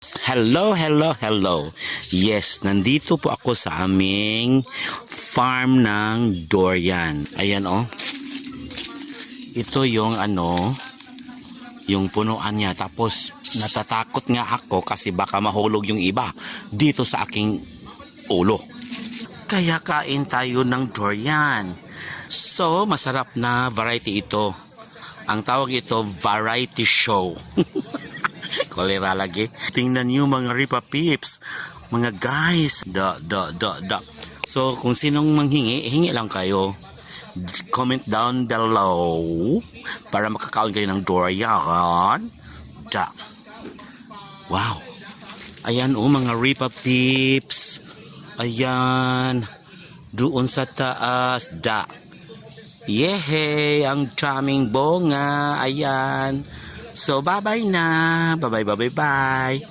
Hello, hello, hello. Yes, nandito po ako sa aming farm ng durian. Ayan oh. Ito yung yung punuan niya. Tapos natatakot nga ako kasi baka mahulog yung iba dito sa aking ulo. Kaya kain tayo ng durian. So, masarap na variety ito. Ang tawag ito, variety show. Kolera lagi. Tingnan nyo mga Ripa Peeps. Mga guys. So, kung sinong manghingi, hingi lang kayo. Comment down below para makakaon kayo ng durian. Da. Wow. Ayan mga Ripa Peeps. Ayan. Doon sa taas. Da. Yehey! Ang daming bunga. Ayan. So, bye-bye na. Bye-bye.